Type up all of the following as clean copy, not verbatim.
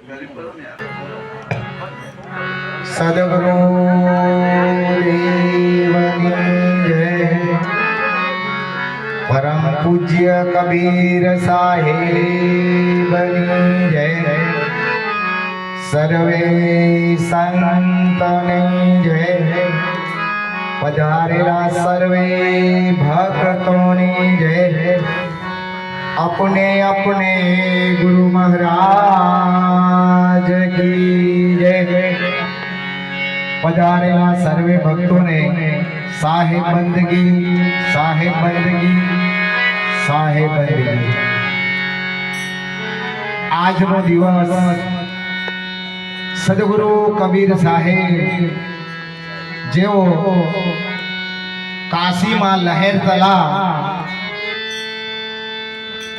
સદગુરુ દેવની જય। પરમ પૂજ્ય કબીર સાહેબની જય। સર્વે સંતની જય। પધારેલા સર્વે ભક્તોની જય। अपने अपने गुरु महाराज की जय। पधारेला सर्वे भक्तों ने साहेब बंदगी साहेब बंदगी साहेब बंदगी। आज नो दिवस सदगुरु कबीर साहेब जेओ काशी में लहर तला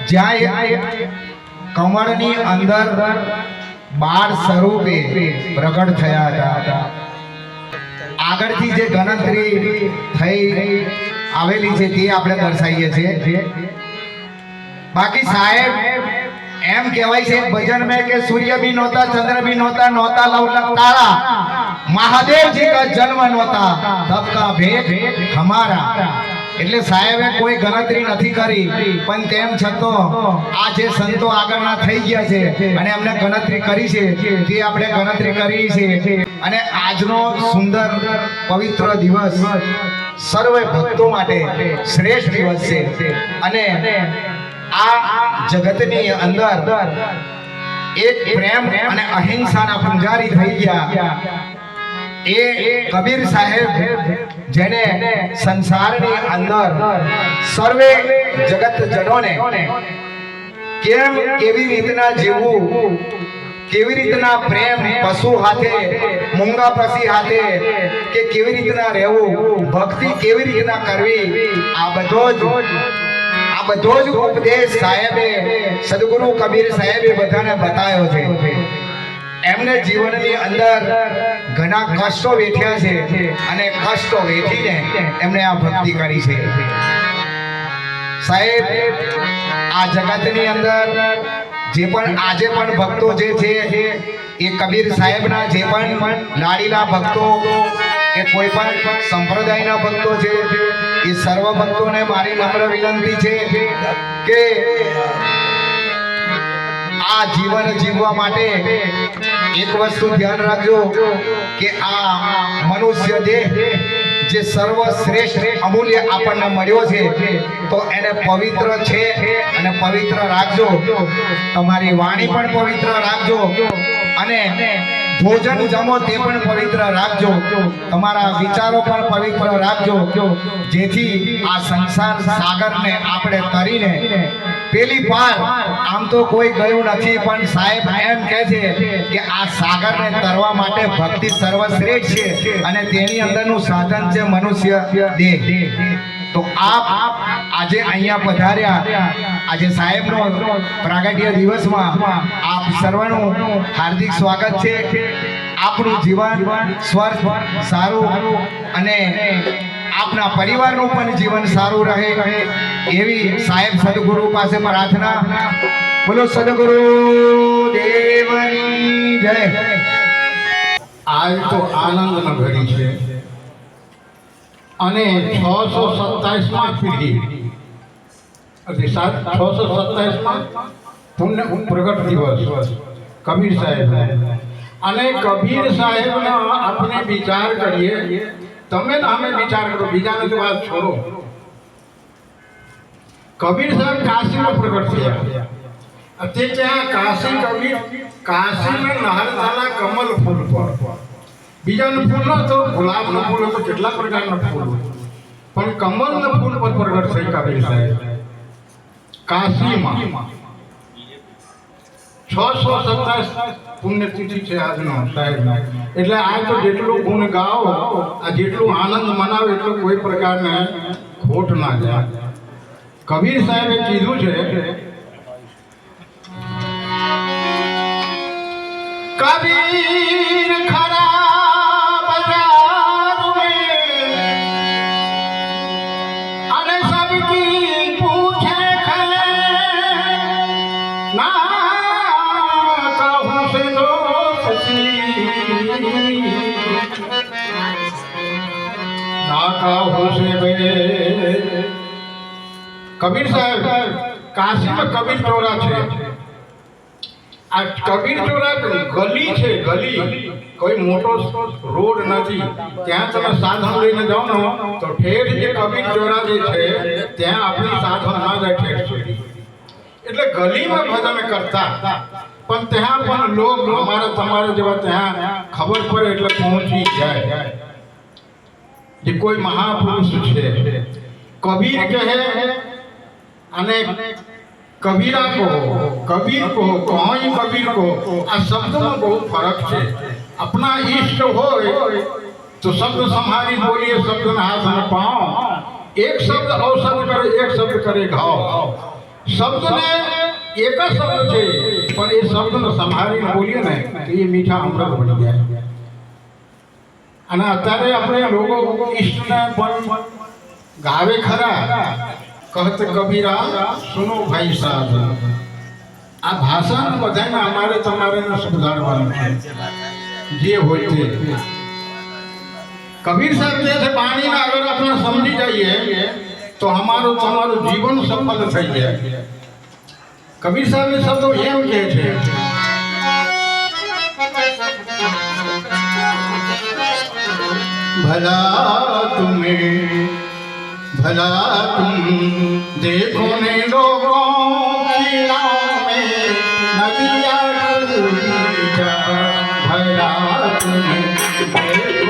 ज्याय कमळनी अंदर बाळ स्वरूपे प्रगट थया हता। આગળથી જે ગણતરી થઈ આવેલી છે તે આપણે દર્શાવીએ છીએ। બાકી સાહેબ એમ કહેવાય છે ભજન में કે सूर्य भी नहोता चंद्र भी नहोता नहोता लवलक तारा महादेव जी का जन्म नहोता तब का भेद हमारा। એટલે સાહેબે કોઈ ગણતરી નથી કરી પણ તેમ છતાં આ જે સંતો આગળના થઈ ગયા છે અને એમને ગણતરી કરી છે તે આપણે ગણતરી કરી છે। અને આજનો સુંદર પવિત્ર દિવસ સર્વ ભક્તો માટે શ્રેષ્ઠ દિવસ છે। અને આ જગતની અંદર એક પ્રેમ અને અહિંસાના પૂજારી થઈ ગયા એ કબીર સાહેબ જેને સંસારની અંદર સર્વે જગત જનોને કેમ કેવી રીતના જીવવું, કેવી રીતના પ્રેમ પશુ હાથે મૂંગા પશી હાથે કે કેવી રીતના રહેવું, ભક્તિ કેવી રીતના કરવી, આ બધો જ ઉપદેશ સાહેબે સદગુરુ કબીર સાહેબે બધાને બતાવ્યો છે। એમને જીવનની અંદર ઘણા કષ્ટો વેઠ્યા છે અને કષ્ટો વેઠીને એમણે આ ભક્તિ કરી છે। સાહેબ આ જગતની અંદર જે પણ આજે પણ ભક્તો જે છે એ કબીર સાહેબના જે પણ લાડીલા ભક્તો કે કોઈ પણ સંપ્રદાયના ભક્તો છે એ સર્વ ભક્તોને મારી નમ્ર વિનંતી છે કે આ જીવન જીવવા માટે એક વસ્તુ ધ્યાન રાખજો કે આ મનુષ્ય દેહ જે સર્વશ્રેષ્ઠ અમૂલ્ય આપણને મળ્યો છે તો એને પવિત્ર છે અને પવિત્ર રાખજો। તમારી વાણી પણ પવિત્ર રાખજો અને ભોજન જમો તે પણ પવિત્ર રાખજો। તમારા વિચારો પણ પવિત્ર રાખજો જેથી આ સંસાર સાગરને આપણે તરીને પેલી પાર આમ તો કોઈ ગયું નથી પણ સાહેબ એમ કહે છે કે આ સાગરને તરવા માટે ભક્તિ સર્વશ્રેષ્ઠ છે અને તેની અંદરનું સાધન છે મનુષ્ય દેહ। તો આપ આજે અહીંયા પધાર્યા આજે સાહેબનો પ્રાગટ્ય દિવસમાં આપ સર્વનું હાર્દિક સ્વાગત છે। આપનું જીવન સ્વર્થ સારું અને આપના પરિવારનું પણ જીવન સારું રહે એવી સાહેબ સદગુરુ પાસે પ્રાર્થના। બોલો સદગુરુ દેવની જય। આજ તો આનંદની ઘડી છે અને 627માં પેઢી 627માં પુણ્ય પ્રગટ દિવસ કબીર સાહેબ અને કબીર સાહેબનો આપણે વિચાર કરીએ। તમે અમે વિચાર કરો, બીજાની વાત છોડો। કબીર સાહેબ કાશીમાં પ્રગટ થયા તે ત્યાં કાશી કબીર કાશીમાં નહારતાના કમલ ફૂલ પર બીજાનું ફૂલ ન તો ગુલાબનું ફૂલ તો કેટલા પ્રકારના ફૂલ પણ કમલના ફૂલ પર પ્રગટ થઈ કબીર સાહેબ કાશીમાં। 627 પુણ્યતિથિ છે આજનો સાહેબ। એટલે આ તો જેટલું ગુણ ગાઓ આ જેટલું આનંદ મનાવે એટલું કોઈ પ્રકારને ખોટ ના જાય। કબીર સાહેબે કીધું છે કબીર ખરા બજાર મેં અને સબકી પૂછે ખે ના કહું से तो काहू से गए। कबीर साहब काशी में कबीर चौरा છે આ કબીર ચોરા ગલી છે ગલી કોઈ મોટો રોડ નથી ત્યાં તમે સાધન લઈને જાઓ ને તો ઠેર જે કબીર ચોરા જે છે ત્યાં આપણી સાધન ના જાય ઠેર સુધી એટલે ગલીમાં ભજન કરતા પણ ત્યાં પણ લોક અમારા તમારા જેવા ત્યાં ખબર પડે એટલે પહોંચી જાય જે કોઈ મહાપુરુષ છે કબીર કહે અને कबीरा को कबीर को कहीं कबीर को आ शब्द में बहुत फर्क है। अपना इष्ट हो तो शब्द संहारी बोलिए शब्द में हाथ में पाओ एक शब्द अवशब्द करे एक शब्द करे घाव शब्द ने एक शब्द है पर ये शब्द में संहारी बोलिए ना तो ये मीठा अमृत बन जाए અને અત્યારે આપણે લોકો ઈષ્ટને પણ ગાવે ખરા कहते कबीरा सुनो भाई साहब आ भाषा ने बधाई ना हमारे तुम्हारे ने सुधारવાનું છે જે હોય તે कबीर साहब जैसे पानी ना अगर अपना समझी जाइए तो हमारो तुम्हारो जीवन सफल થઈ જાય कबीर साहब ने शब्दों એમ કહે છે भला तुम्हें भला तुम देखो ने लोगों की नाव में नदिया डूबी जा भला तुम देखो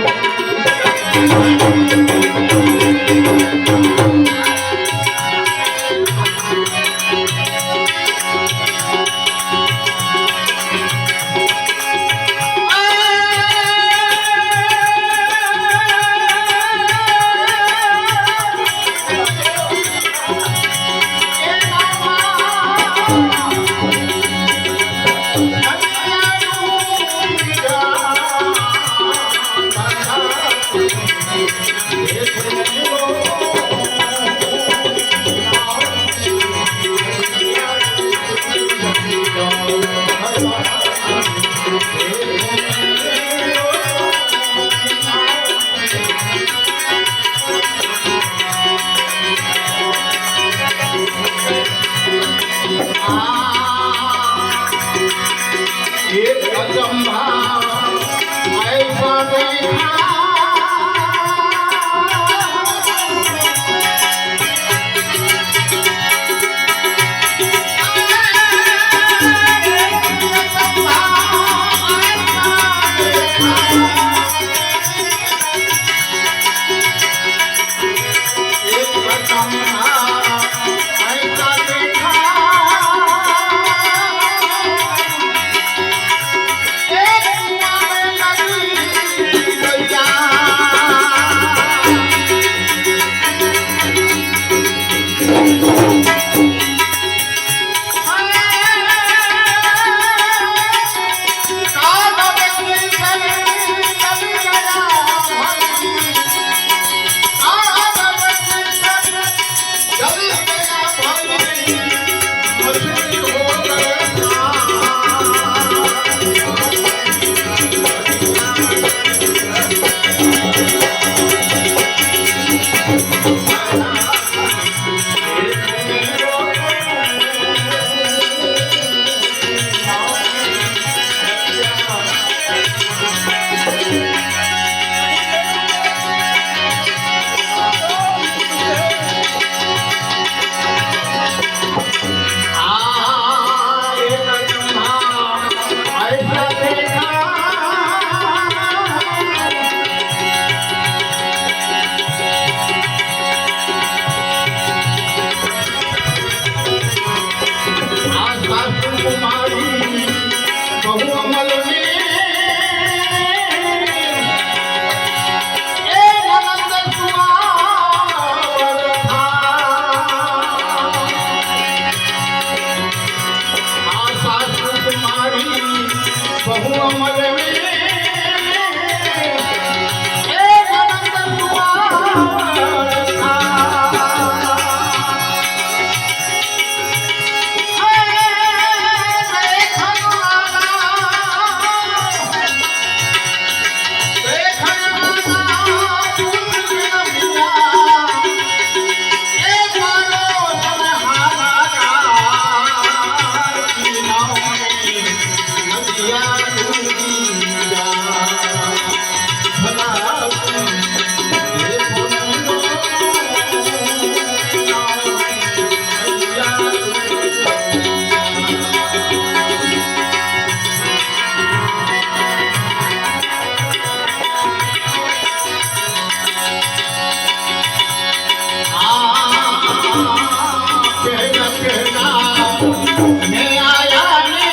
मैं आया ने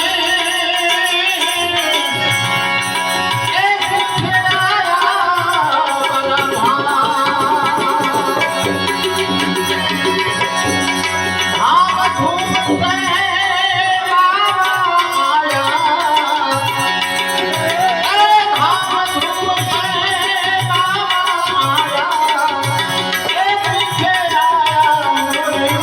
एक छेड़ाया बलभा धाम धूम से आया धाम धूम से आया एक छेड़ाया मोरे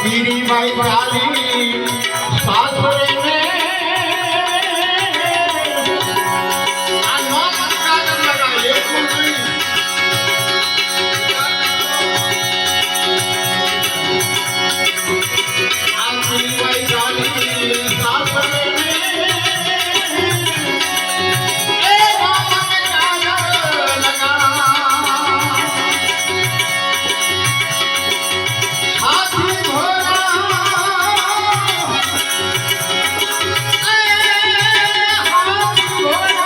गिरी माई काली सासरे में नाम कागज लगा एक नहीं गिरी माई काली सासरे में नाम कागज लगा हाथी घोड़ा हाथी घोड़ा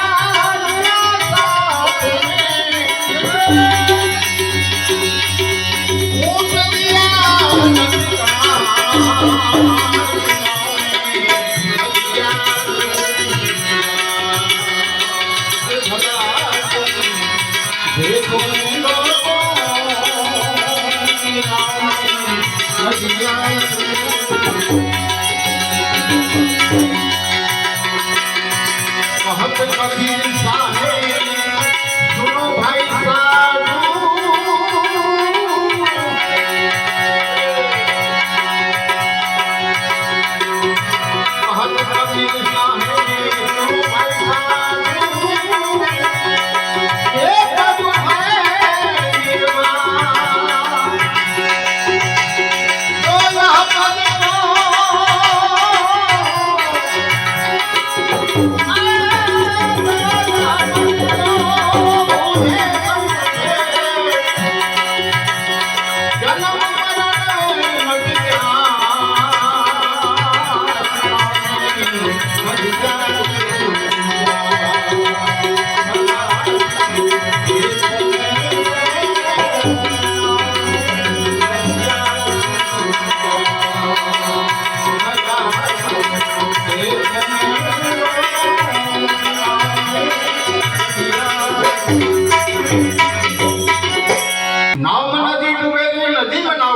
ऊँट दिया देखो बहुत कबीर साहेब सुनो भाई साधु बहुत कबीर साहेब सुनो भाई साधु ये कदू है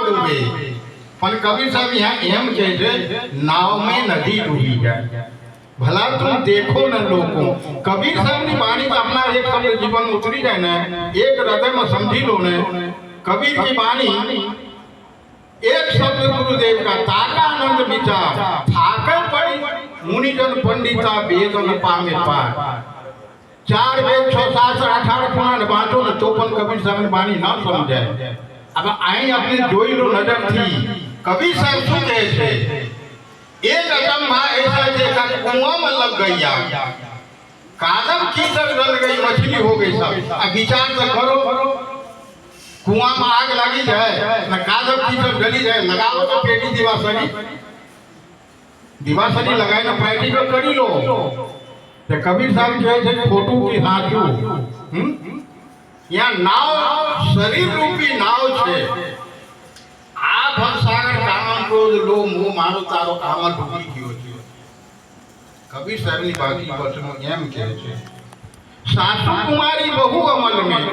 निर्वाण પણ કબીર સાહેબ यहाँ એમ કહે છે નાવ में नदी डूबी જાય ભલા तुम देखो न लोगों કબીર સાહેબની વાણી તો આપના એક શબ્દ જીવન ઉતરી જાય ને એક હૃદયમાં સમજી લો ને કબીર की वाणी एक शब्द गुरुदेव का ताका आनंद विचार थाकर पड़ी मुनिजन पंडिता वेदन पामे पार चार वेद 6 7 18 खुणा ने बांचो ने तो पण कबीर साहेब वाणी न समजाय अब आई अपने જોઈ લો નજરથી कबीर साहब શું કહે છે एक अचंभा ऐसा છે कि कुआं में लग गई आग कादम कीचड़ डल गई मछली हो गई सब अब विचार तो करो कुआं में आग लगी जाए न कादम कीचड़ डली जाए लगाओ तो पेटी दिवासरी लगाए ना प्रैक्टिकल करी लो तो कबीर साहब कहे છે खोटू की साचू यहाँ नाव शरीर रूपी नाव છે આ ભવસાગર કામન ક્રોધ લોભ મોહ મારો તારો આમાં ડૂબી ગયો છે કબીર સાહેબની બાકી વચનો એમ કહે છે સાસુ કુમારી બહુ અમલ में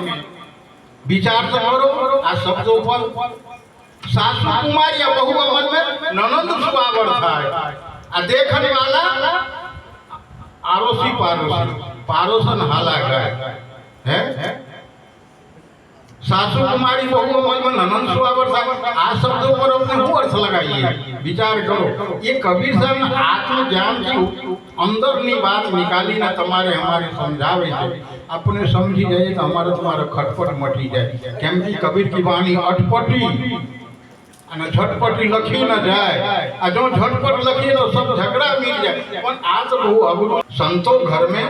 विचार तो करो आ शब्दों पर सासू कुमारी या बहु अमल में ननद सुआवर थाय आ देखने वाला आरोसी पारोसन हाला गए है सासू कुमारी बहु अमल में ननद सुआवर थाय आ शब्दों पर अपने हूँ अर्थ लगाइए विचार करो ये कबीर साहब आत्मज्ञान की अंदरनी बात निकाली ना तमारे हमारे समझावे छे अपने समझी जाए तो हमारे तुम्हारा खटपट मटी जाए केम की कबीर की वाणी अटपटी અને झटपटी लखी न जाए आ जो झटपट लखी तो सब झगड़ा मिल जाए पर आ तो बहु अबुरो संतो घर में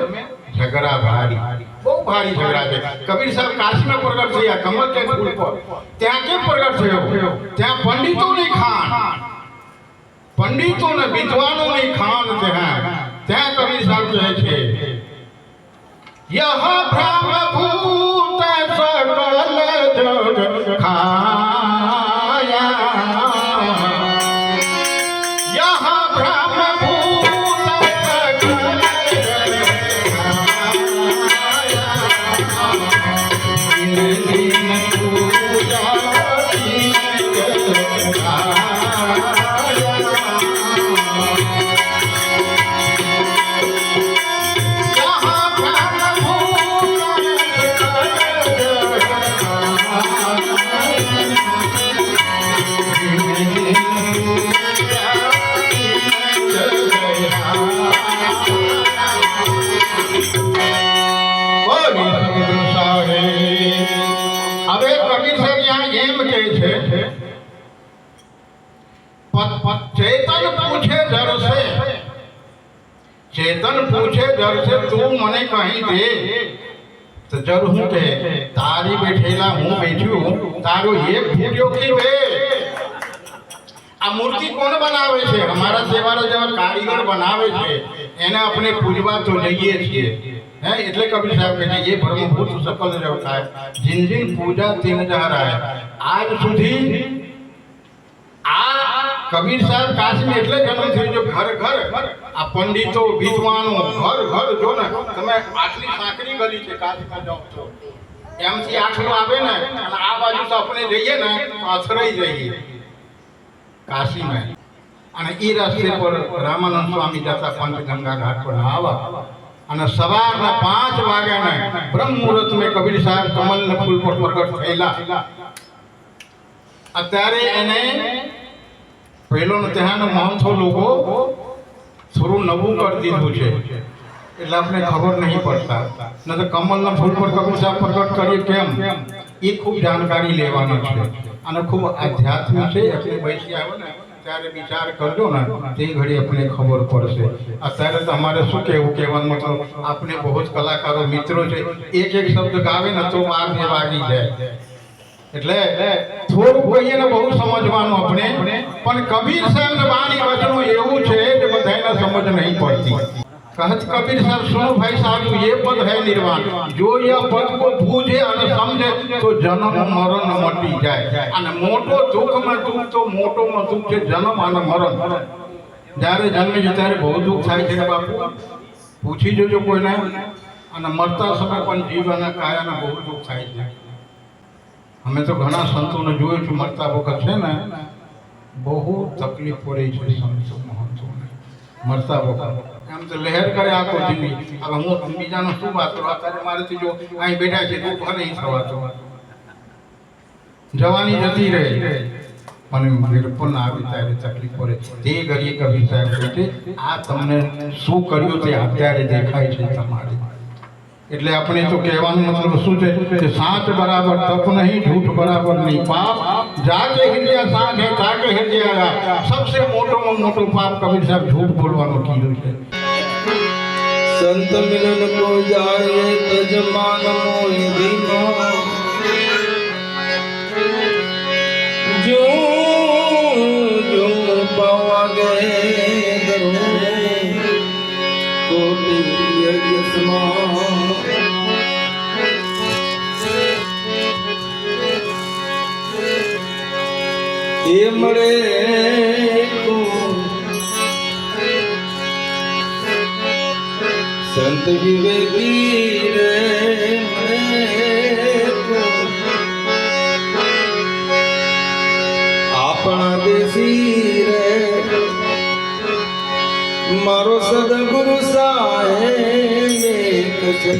झगड़ा भारी बहुत भारी झगड़ा है कबीर साहब काशी में प्रगट थया कमल के फूल पर त्या के प्रगट थयो त्या पंडितों ने खान પંડિતો ને વિદ્વાનોની ખાન ત્યાં ત્યાં કવિ સાહેબ કહે છે યહ બ્રહ્મભૂત સકલ જગ ખાયા યહ બ્રહ્મભૂત સકલ જગ ખાયા ઇન્દ્રિય પૂજા હવે કબીર સાહેબ यहाँ એમ કહે છે ચેતન પૂછે જર से चेतन पूछे जर से तू मने कहीं दे तो जर हूँ के तारी बैठेला हूँ बैठ्યું तारो एक फूट्यो की बे આ મૂર્તિ કોણ બનાવે છે અમારા સેવાના જેવા કારીગર બનાવે છે એને આપણે પૂજવા તો લઈએ છીએ હે એટલે કબીર સાહેબ કહે છે ये ब्रह्मभूत सकल जग खाए जिन जिन पूजा तीन जार है આજ સુધી આ કબીર સાહેબ કાશી એટલે જન્મ થયો જો ઘર ઘર આ પંડિતો વિદ્વાનો ઘર ઘર જો ને તમે આટલી સાંકડી ગલી છે કાશીમાં જાઓ છો એમથી આટલું આવે ને અને આ બાજુ તો આપણે જઈએ ને આથરાઈ જઈએ काशी में અને ઈ રસ્તે પર રામાનંદ સ્વામી જતા પંચગંગા ઘાટ પર આવા અને સવારના 5 વાગ્યાને બ્રહ્મ મુહૂર્ત में કબીર સાહેબ કમલના ફૂલ પર પ્રગટ થયેલા અત્યારે એને પહેલો ને ત્યાં મહંતો લોકો થોડું નવું કરી દીધું છે એટલે આપણે ખબર નહીં પડતા ન તો કમલના ફૂલ પર કબીર સાહેબ પ્રગટ કરીએ કેમ એ ખૂબ જાણકારી લેવાનો છે અને ખૂબ આધ્યાત્મિક છે એટલે બેસી આવે ને ત્યારે વિચાર કરજો ને તે ઘડી આપણે ખબર પડશે અત્યારે તો અમારે શું કહેવું કહેવાનું મતલબ આપણે બહુ જ કલાકારો મિત્રો છે એક એક શબ્દ ગાવે ને તો 12 વાગી જાય એટલે થોડું કહીએ ને બહુ સમજવાનું આપણે પણ કબીર સાહેબ વાણી વચનો એવું છે કે બધાને સમજ નહીં પડતી कहत कबीर साहब सुनो भाई साहब ये पद है निर्वाण जो यह पद को बूझे और समझे तो जन्म मरण मटी जाए અને મોટો દુઃખ માં દુઃખ તો મોટો માં દુઃખ છે જન્મ અને મરણ જ્યારે જન્મે છે ત્યારે બહુ દુઃખ થાય છે બાપુ પૂછી જોજો કોઈને અને મરતા સમય પણ જીવ અને કાયાને બહુ દુઃખ થાય છે અમે તો ઘણા સંતોને જોયું છે મરતા વખત છે ને બહુ તકલીફ પડે છે સંતો મહંતોને મરતા વખત એમ તો લહેર કરે આખો જીવી હવે હું બીજાનો શું વાત કરું અત્યારે મારેથી જો અહીં બેઠા છે તો ઘરે નહીં થવાતો જવાની જતી રહે મને વિરપન આવી ત્યારે તકલીફ પડે તે ઘડીએ કબીર સાહેબ કહે છે આ તમને શું કર્યું તે અત્યારે દેખાય છે તમારે એટલે આપણે તો કહેવાનું મતલબ શું છે કે સાચ બરાબર તપ નહીં झूठ बराबर नहीं पाप जाके हृदय साच है ताके हृदय सबसे मोटो पाप कबीर साहब झूठ बोलવાનો કીધું છે संत मिलन को जाए तजमान मोहि धीमा जो जो पावा गए दरो कोटि यस्मा ये मरे को संत विवेकी रे આપણા દેશી રે મારો સદગુરુ સાહેબ એક છે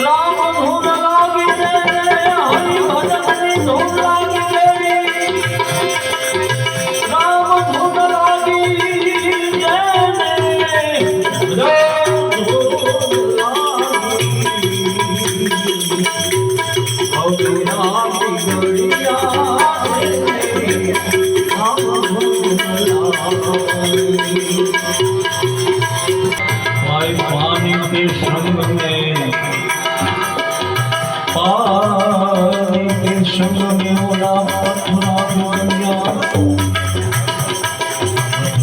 રામ ધૂન લાગી હરિ ભજન ધૂન લાગી संग में पानी के संग में ओला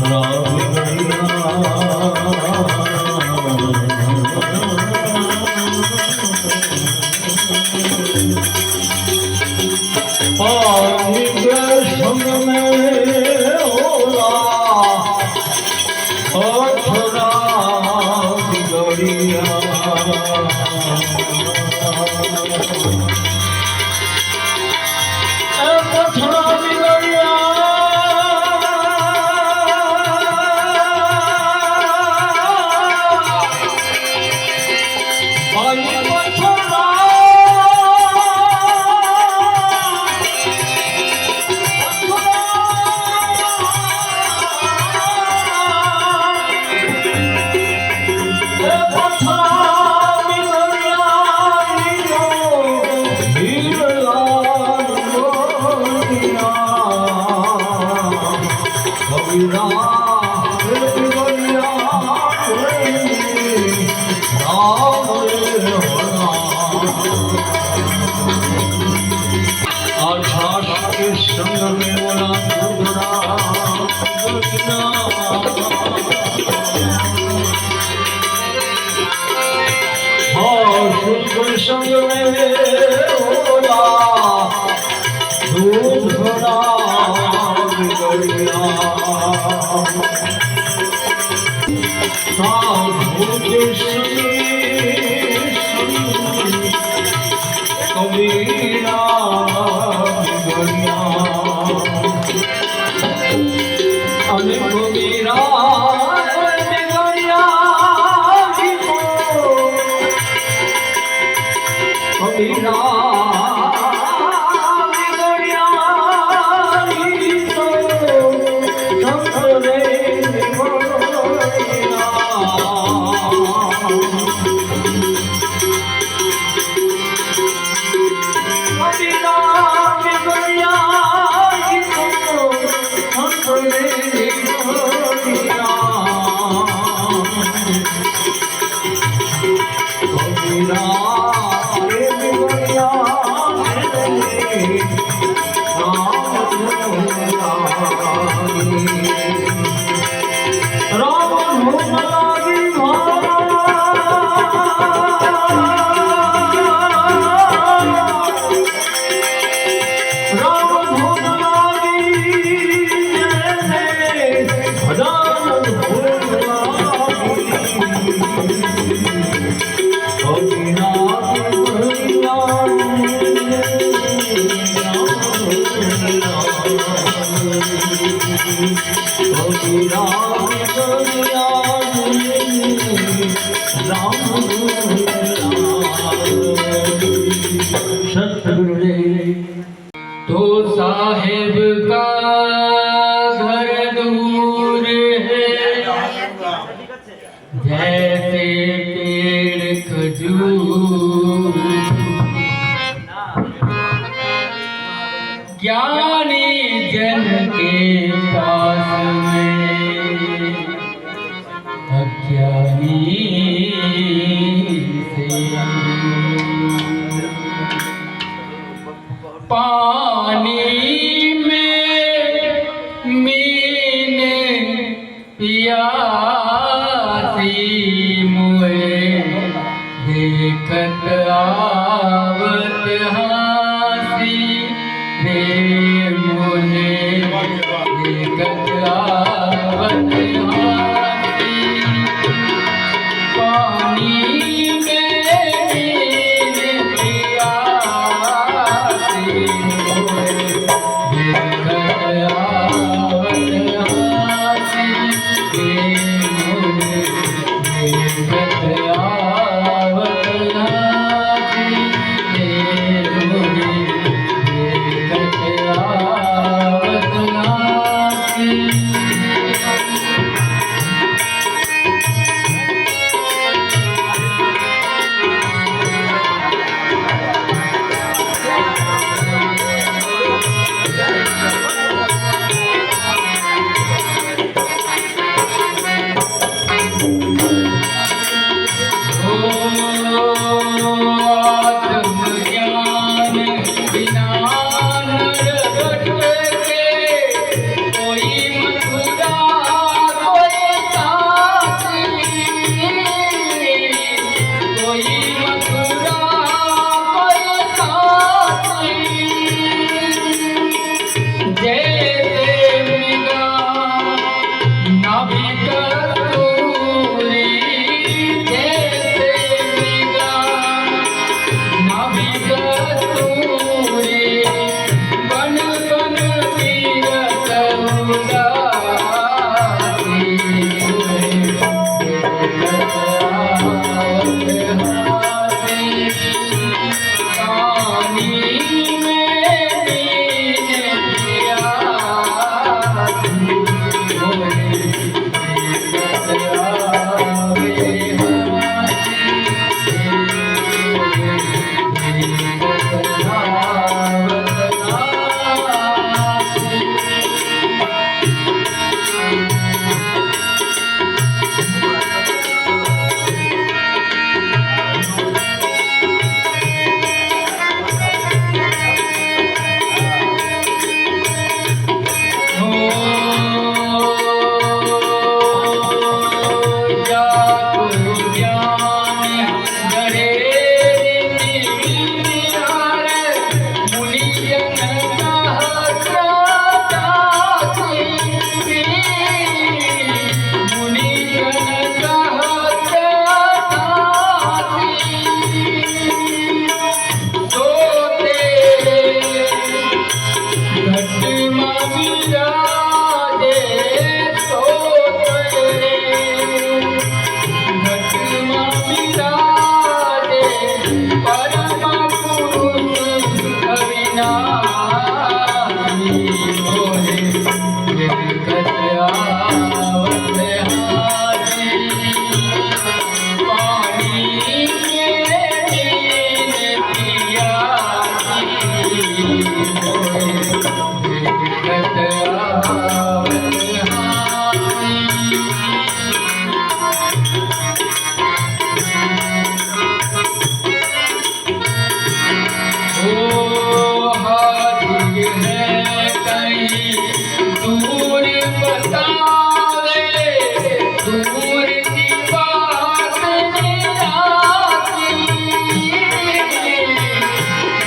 पथरा बिगड़िया पथरा पानी के संग में ओला पथरा बिगड़िया पथरा बिगड़िया भाई पथरा संग में बोला संग में बोला दूध भरा बिगड़िया कबीरा बिगड़िया कबीरा बिगड़िया कबीरा तो साहेब का घर दूर है जैसे पेड़ खजूर ज्ञानी जन के पास में अज्ञानी से पानी में मीन पियासी मोए देखत आवत हासी रे मोहे देखत आवत हासी पानी Yeah.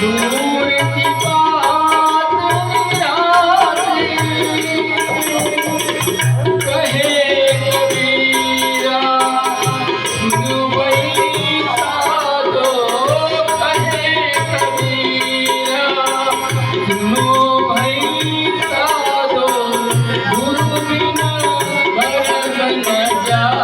दूर की बात निराली कहे कबीरा सुन बैठा दो कहे कबीरा सुनो बैठा दो गुरु बिना भरत न जाती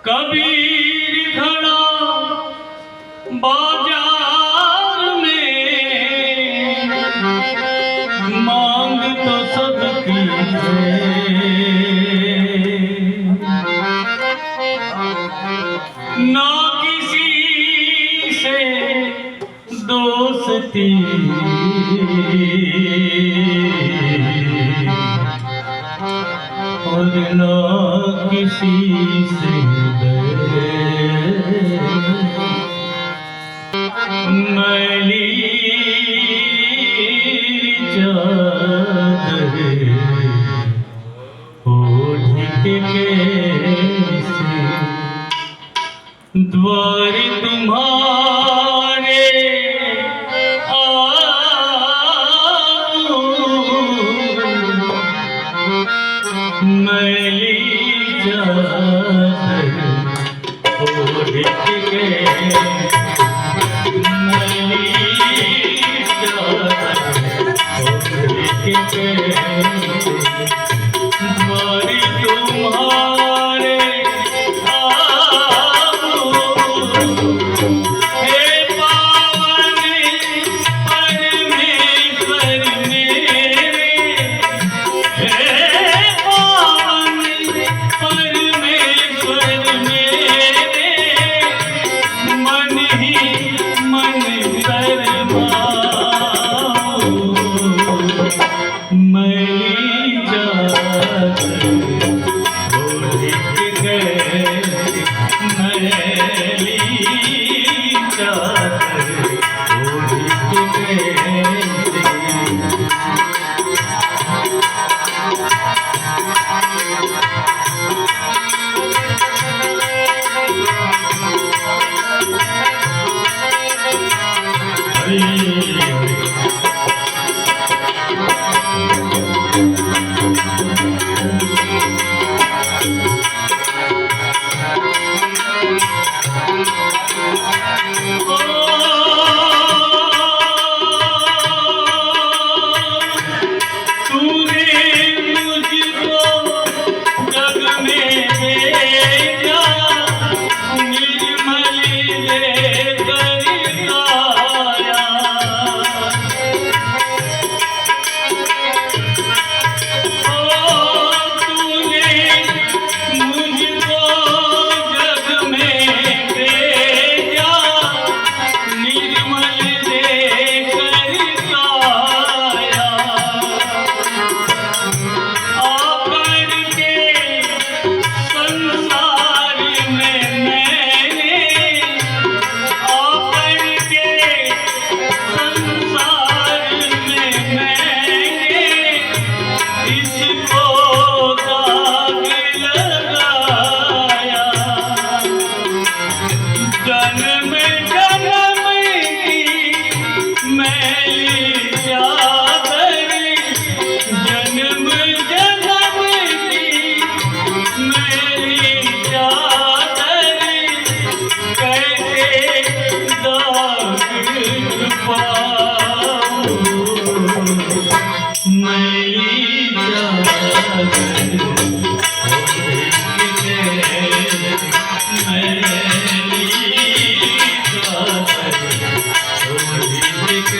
कबीर खड़ा बाजार में मांग तो सबकी है ना किसी से दोस्ती और ना किसी से मैली चादर ओढ़ के कैसे द्वार तुम्हारे आओ मैली चादर ओढ़ के द्वारी तुम्हारे आओ हे पावन परमेश्वर मेरे हे पावन परमेश्वर मेरे मन ही मन शर्माओ मैली चादर ओढ़ के मैली चादर ओढ़ के निर्मल दे कर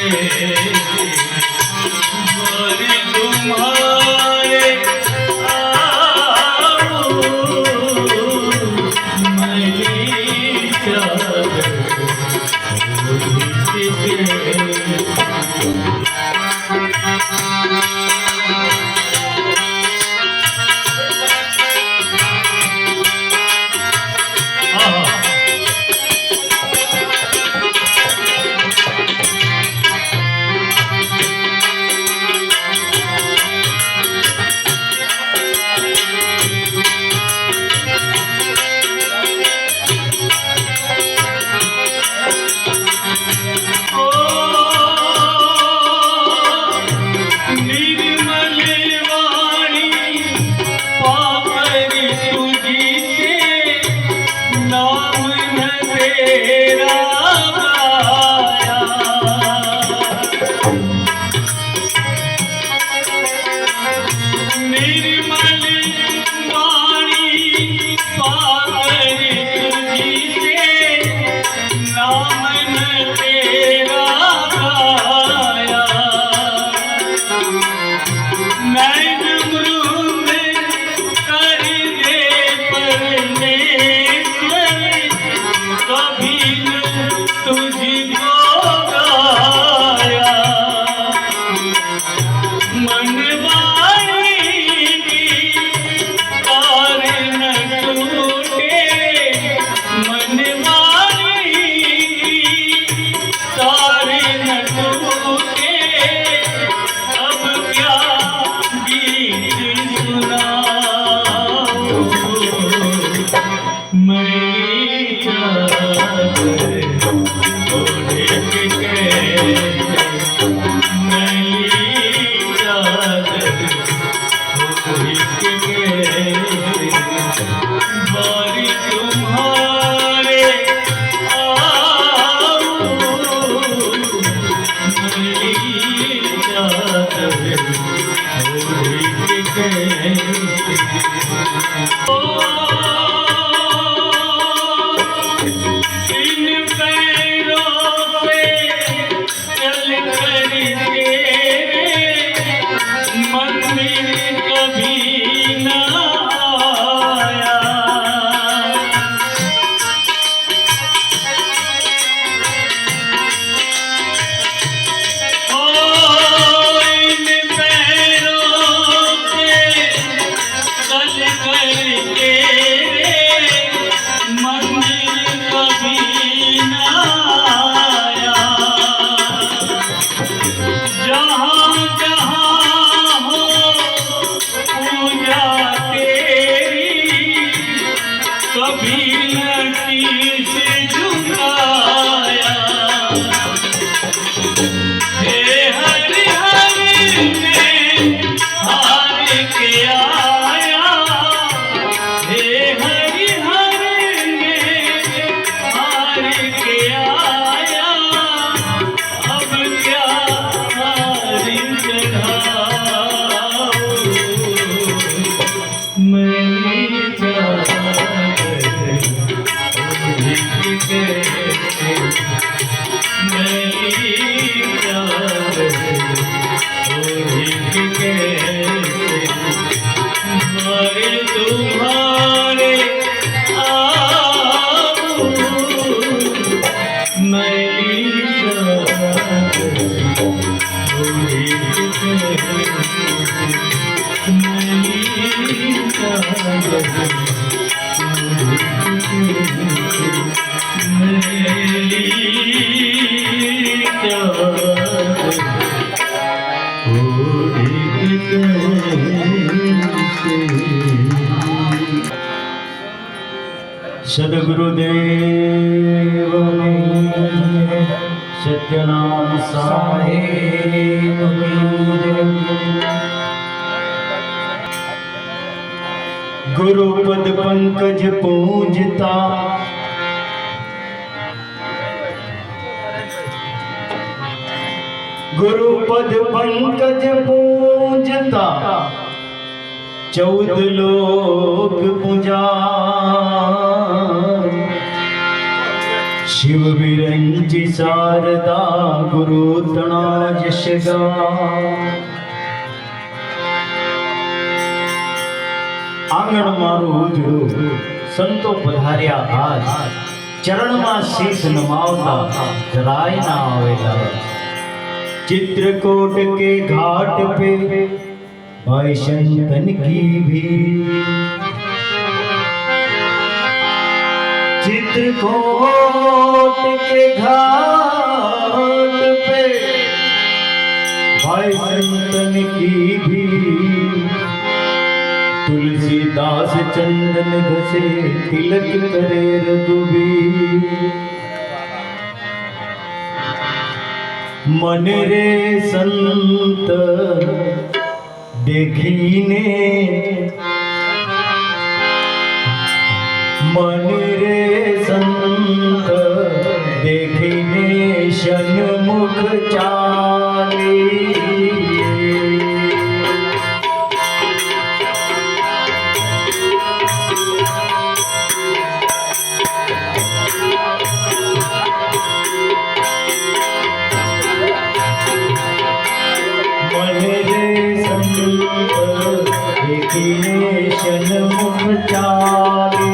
बारी तुम्हारे आओ मैली चादर ओढ़ के सदगुरुदेव सत्यनाम साहेब गुरुपद पंकज पूजता गुरुपद पंकज पूजता 14 लोक पूजा शिव विरंची शारदा गुरु तणा यशगा આંગણમાં ઉજળું સંતો પધાર્યા આજ ચરણમાં શીશ નમાવતા જરાય ના આવેલા चित्रकूट के घाट पे भाई शंतन की भी चित्रकूट के घाट पे भाई शंतन की भी तुलसीदास चंदन घसे तिलक करे रघुबीर मन रे संत देखीने मन रे संत देखीने सन्मुख चाले सन्मुख चाले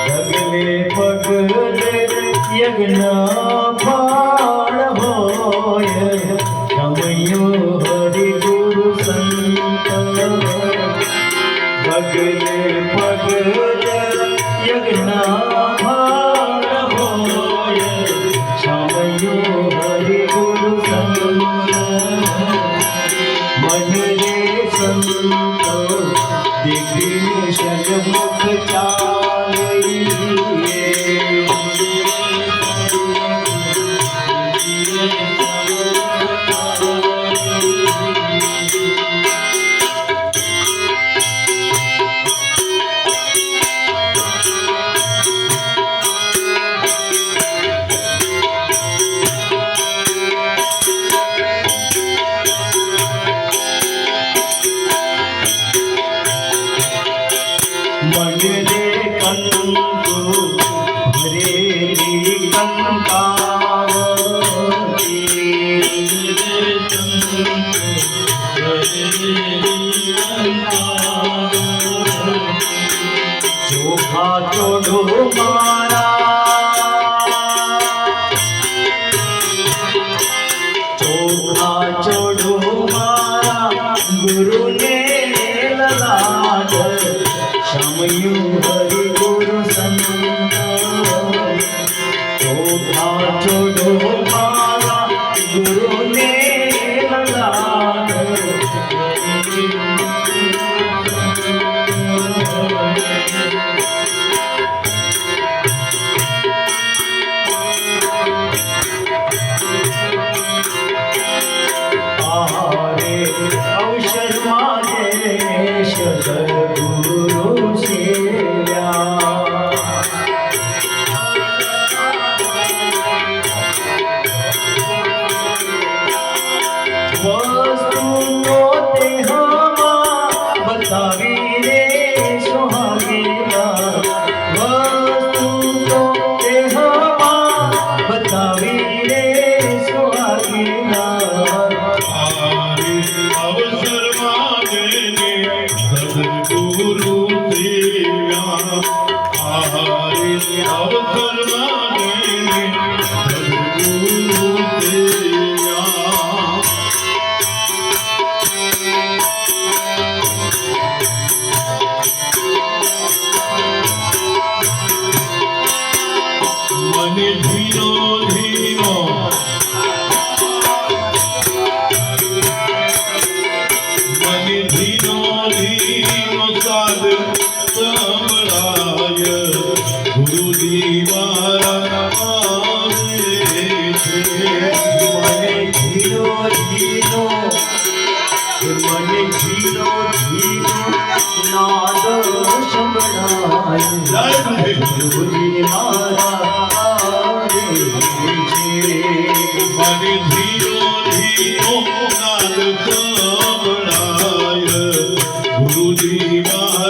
पगले पगले यज्ञ फाड़ होय समयो हरि गुरु संत पगले पगले यज्ञ हरि गुरु संत मन रे संत देखिए सन्मुख चोखा चोढ़ो मारा चोखा चोढ़ो मारा गुरु ने ललाट समयु हरि गुरु संत चोखा चोढ़ो मारा गुरु ने ललाट अवसर माजे सदगुरु सेव्या वस्तु को देहमा बतावी रे सुहागेला वस्तु को देहमा बतावी रे सुहागेला अवसर मांगे सदगुरु सेव्या आहारे अवसर मांगे सदगुरु सेव्या मन धीरो धीरो मन धीरो धीरो साध संभळाय गुरु दीवारा आवे छे मन धीरो धीरो मन धीरो धीरो नाद संभळाय गुरु दीवारा आवे छे मन धीरो धीरो नाद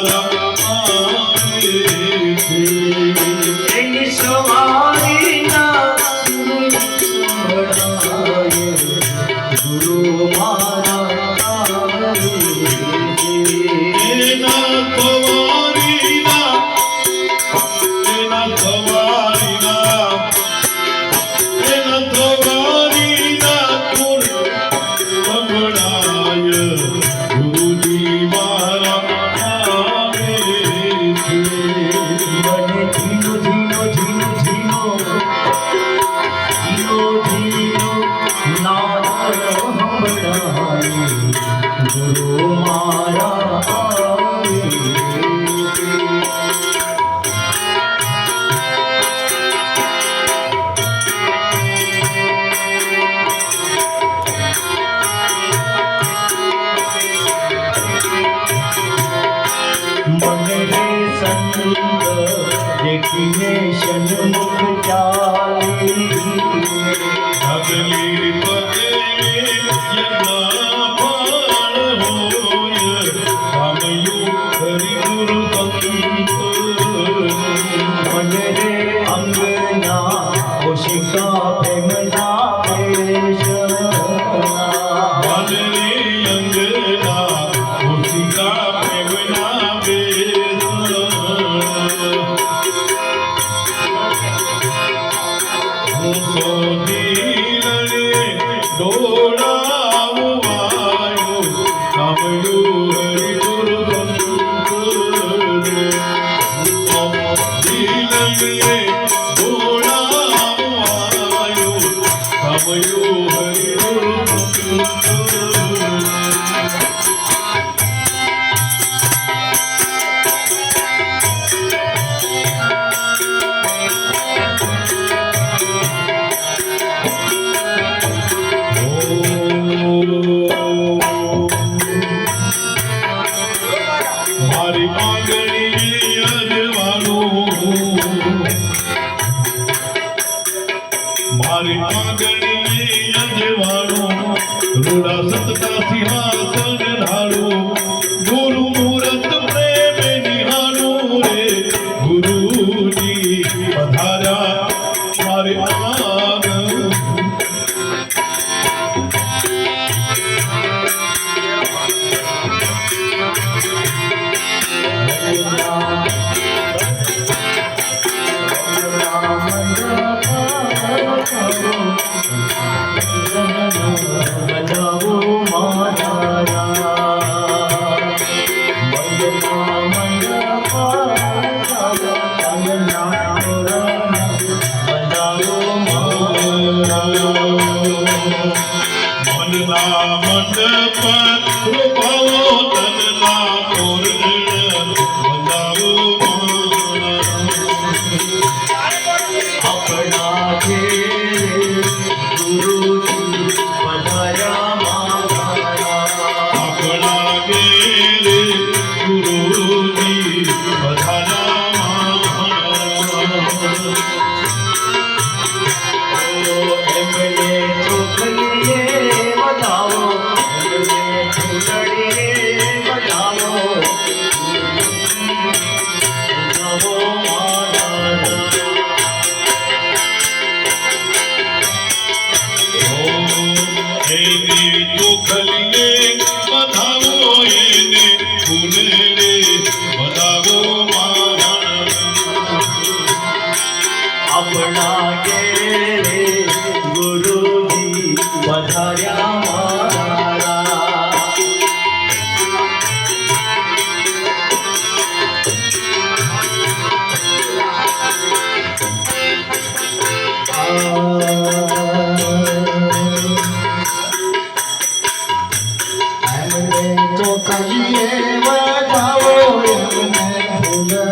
મારા આવે છે એની સવારીના સંભળાય ગુરુ મારા આવે છે. એના સવારીના સુર સંભળાય ગુરુજી મારા આવે છે. મને ધીનો ધીનો ધીનો ધીનો ધીનો ધીનો નાદ સંભળાય ગુરુ મારા આવે છે. મને રે સંત દેખીને સન્મુખ ચાલી અગલી પગે યજ્ઞ ફળ હોય પામ્યું હરિ ગુરુ સંત. મને રે અંગના ઓશિકા પ્રેમના વેશ વાદળી અંગના ઓશિકા પ્રેમના વેશ. હું તો દિલને દોડાવવાયો સાંભળ્યું હરિ ગુરુ સંત. હું તો દિલને દોડાવવાયો સાંભળ્યું હરિ ગુરુ સંત. મારી માંગણી અજવાનું, મારી માંગણી અજવાનું, રૂડા સતતા સિંહાસન ઢાળું, ગુરુ મૂરત પ્રેમ નિહાળું રે ગુરુજી પધાર્યા મારે આંગણ. બનાવો મનના મંડપ રૂપાવો તનના તોરણ બંધાવો આપણા જે ગુરુજી પધાર્યા મારા આપણા ઘેરે ગુરુજી પધાર્યા એમને ચોખલીએ વધાવો એમને ચૂંટણીએ વધાવો વધાવો મારા એની ચોખલીએ વધાવો એને ફૂલડે વધાવો મારા આપણા ઘેરે ગુરુજી પધાર્યા મારા એમને તો કહીએ વધાવો એમને ફૂલડે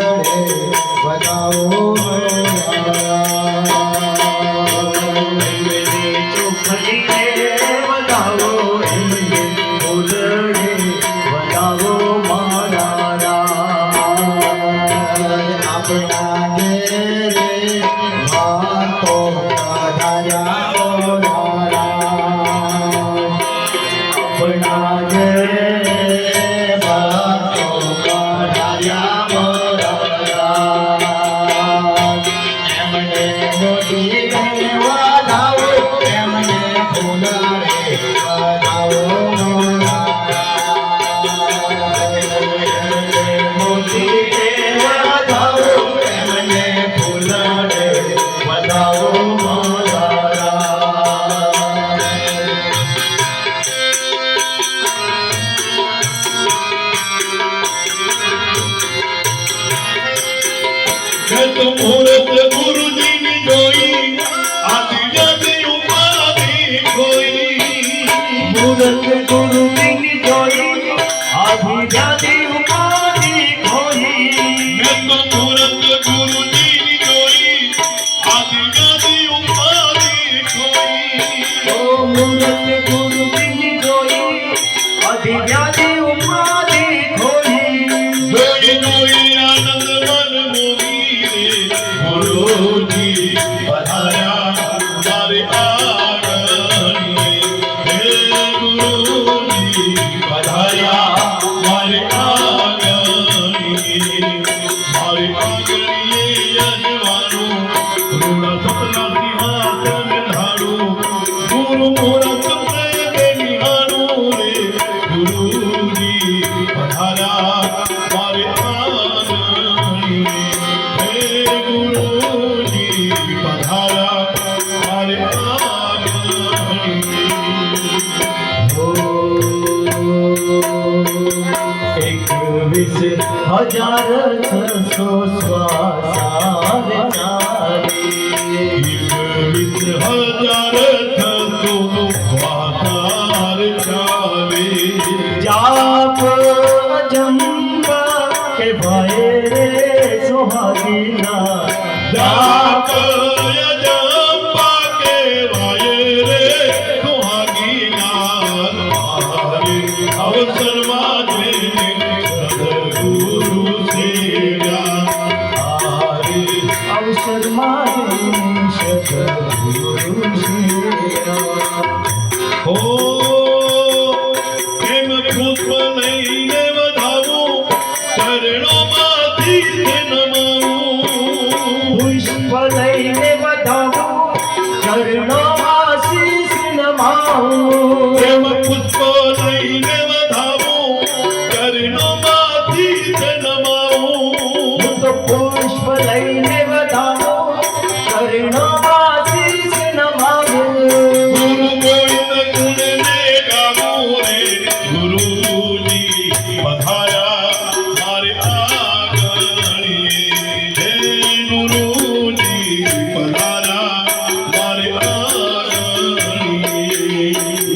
વધાવો મારા કે તો મુહૂર્ત ગુરુજીની જોઈ આદિ જાતિ ઉપાધિ કોઈ મૂરત ગુરુજીની જોઈ આધી જાતિ ઉપાધિ ખોઈ મેં તો મુહૂર્ત ગુરુજીની જોઈ આદિ જાતિ ઉપાધિ કોઈ ઓ મૂરત ગુરુજીની જોઈ આધી જાતિ ઉપાધિ ખોઈ જોઈ જોઈ આનંદ મન મોહી રે ગુરુજી પધાર્યા મારે આંગણે હે ગુરુજી પધાર્યા મારે આંગણે મારે આંગણે યજવાનું ઋણ સપના સિંહાસન ધારું ગુરુ મુહૂર્ત પ્રેમે નિહાળું રે ગુરુજી પધાર્યા મારે આંગણે હે ગુરુજી પધાર્યા મારે આંગણે એકવીસ હજાર છસો શ્વાસાર ચાલે 21,000 થતો વાતાર ચાલે જાપ અજંબા કે ભાઈ રે સોહાગીના જાપ યજંબા કેવાય રે સુહાગીના મારે અવસરમાં જઈને સદગુરુ સેવ્યા આરે અવસરમાં સદગુરુ શિયા હો કેમ પુષ્પ લઈને વધાવું ચરણોમાંથી નમાવું પુષ્પ લઈને વધાવું ચરણોમાં શીશ નમાવું કેમ પુષ્પ લઈને વધાવું ચરણોમાંથી નમાવું હું તો પુષ્પ લઈને વધાવું ચરણોમાં શીશ નમાવું ગુરુ ગોવિંદ ગુણને ગાવું રે ગુરુજી પધાર્યા મારે આંગણે હે ગુરુજી પધાર્યા મારે આંગણે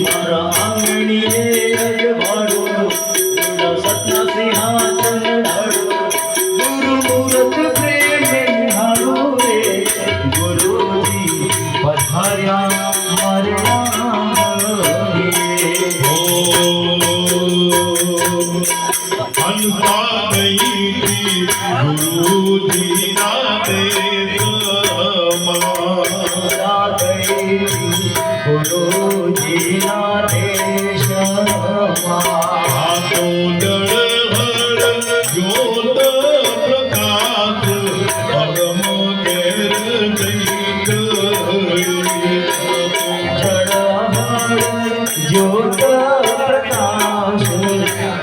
મારા આંગણીએ અજવાળું સતના સિંહાસન ઢાળું ગુરુ મૂરત પ્રેમે નિહાળું રે ગુરુજી પધાર્યા મારે આંગણે હંસા ગઈ ગુરુજીના દેશમાં ગુરુજીના દેશમાં આતો દળહળ જ્યોત પ્રકાશ અગમ ઘેર જઈ ગઈ જળહળ જ્યોત પ્રકાશ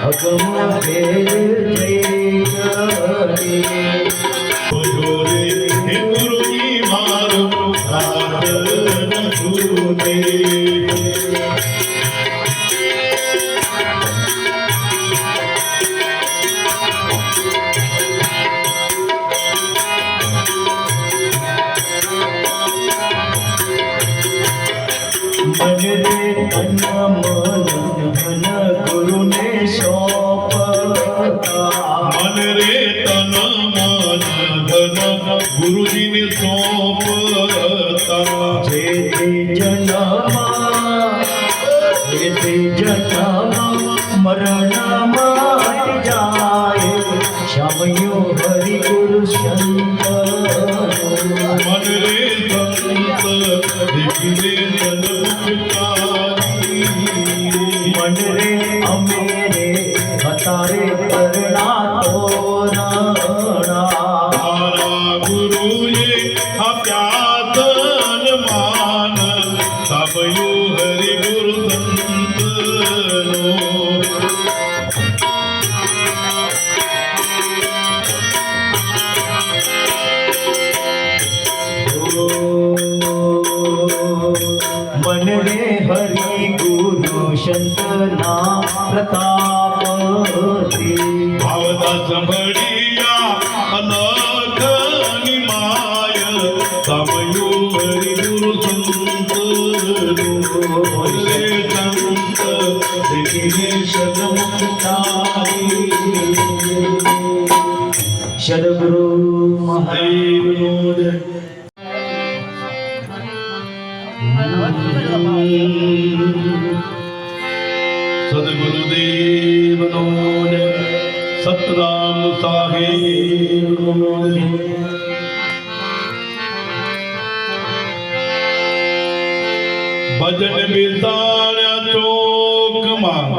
અગમ ભેર જઈ ગઈ જોરે હે ગુરુજી મારું સાધન છૂટે मन रे तन मन धन गुरुने सौंपता મન રે તન મન ધન ગુરુજીને સોંપતા જેથી જન્મ મરણ માટ જાય શ્યામયો હરિ ગુરુ સંત મન રે સંત દેખીને જન્મતારી मन रे अमे रे हतारे करना तोरणा મારા ગુરુએ આપ્યા તન માન સાંભળ્યું હરિ ગુરુ સંતનો मन रे हरि गुरु संतना प्रताप ભાવના સંભળિયા અનખની સદગુરુ મહાદેવનો જય. સદગુરુદેવનો જય. સતનામ સાહેબનો જય. ભજન બેસાડ્યા ચોકમાં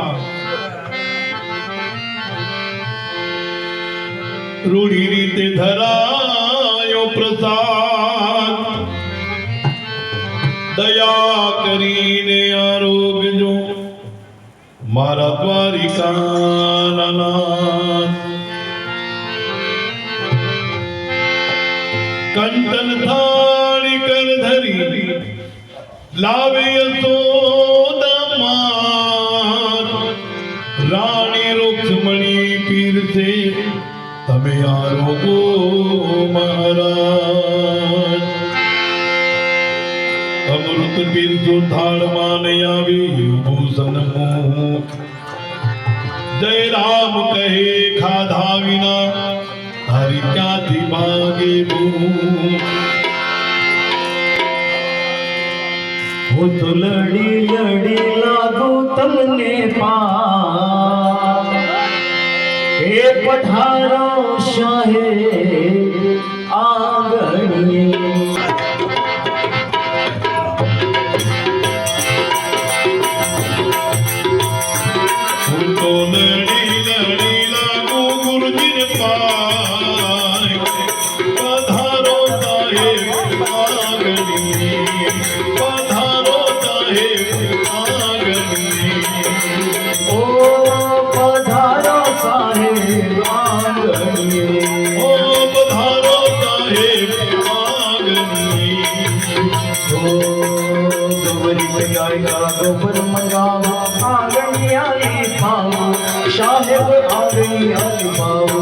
રૂઢી રીતે ધરાયો પ્રસાદ દયા કરીને આરોગજો મારા દ્વારિકાના કંટન થાળી કર ધરી લાવે યશોદા રાણી રૂક્ષ્મણી પીરસે તમે આરોગો મહારાજ અમૃત પીરસો થાળમાં નહીં આવી ભૂષણ મુખ જય રામ કહે ખાધા વિના તારી ક્યાંથી ભાગે ભૂખ હું તો લડી લડી લાગુ તમને પા એ પધારો શાહે આંગણીએ. હું તો લડી લડી લાગુ ગુરુજીને પાય પધારો સાહેબ આગળની પધારો સાહેબ આગળની ઓ પધારો સાહેબ આંગણીએ. ઓ પધારો સાહેબ આગળની ઓ ગોબરી ગાયકા ગોબર મંગાવો આંગણિયાની પાવો સાહેબ આંગણિયાની પાવો.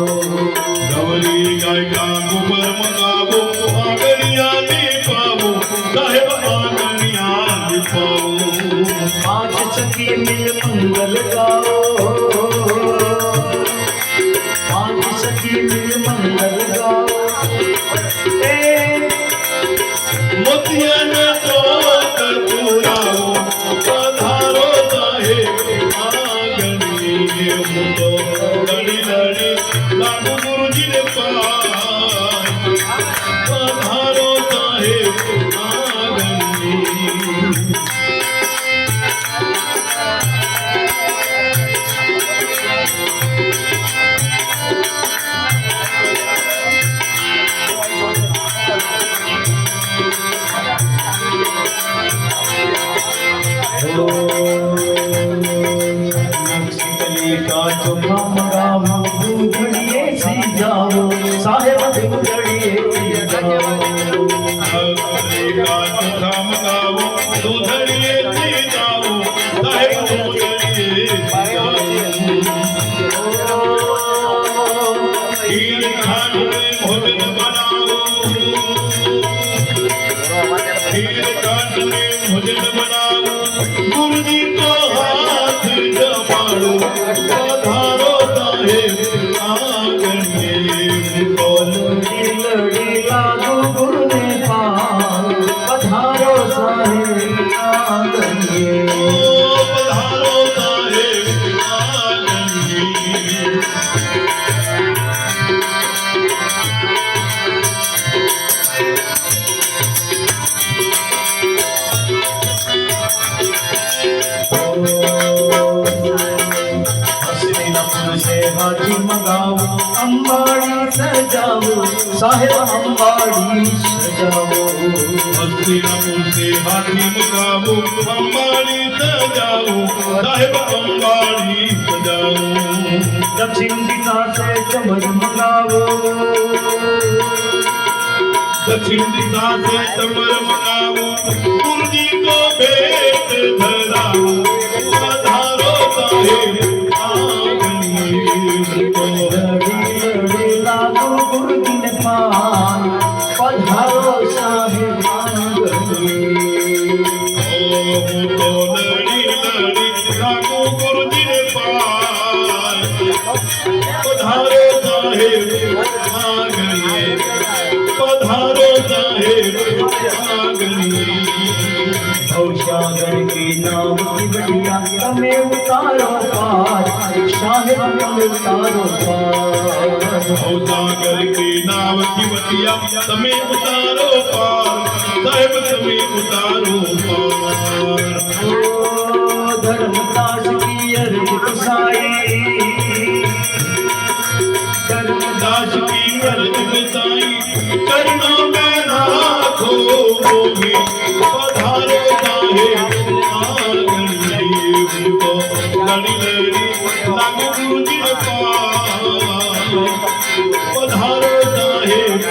ગવરી ગાયકા ગોબર મંગાવો આગળિયાની પાવો સાહેબ આગળિયાની પાવો પાંચ સખી મિલ મંગલ ગાઓ પાંચ સખી મિલ મંગલ ગાઓ. એ મોતિયાના ચોક પુરાવો પધારો સાહેબ આગળની હું તો લડી લડી લાગુ ગુરુજીને પાય પધારો સાહેબ આગળની नक्शली का चोखा मंगाવો દૂધડીએ સી જાઓ સાહેબ દૂધડીએ સી જાઓ. દૂધડીએ જાઓ સાહેબ દૂધડીએ ખીર ખાંડને ભોજન બનાવો ખીર ખાંડને ભોજન બનાવો ગુરુજી તો હાથ જમાડો પધારો સાહેબ આગળની લડી લડી લાગુ ગુરુને પાવ પધારો સાહેબ આંગણીએ. પધારો સાહેબ આગળની હસ્તિનાપુર से हाथी मंगाओ अंबाड़ी सजाओ साहेब अंबाड़ी सजाओ. हस्तिनापुर से हाथी मंगावो अंबाड़ी सजाओ साहेब अंबाड़ी सजाओ दक्षिण दिशा से चमर मंगाओ दक्षिण दिशा से चमर मंगावो गुरुजी को भेंट धराओ पधारो साहेब लड़ी लड़ी लागू गुरुजिन पान पधारो साहेब आंगणिए. तो लड़ी लड़ी लागू गुरुजी ने पाय पधारो साहेब आंगणिए पधारो साहेब आंगणिए भवसागर के नाम की बढ़िया तमें उतारो पार साहेब तमें उतारो पार भवसागर के नाव की बतिया तमें उतारो पार साहेब तमें उतारो पार ओ धर्मदास की अर्ज साई दास की अर्ज बताई करना में राखो होगी पधारो साहेब आंगणिए उनको लड़ी लड़ी लागू गुरुजी पार पधारो साहेब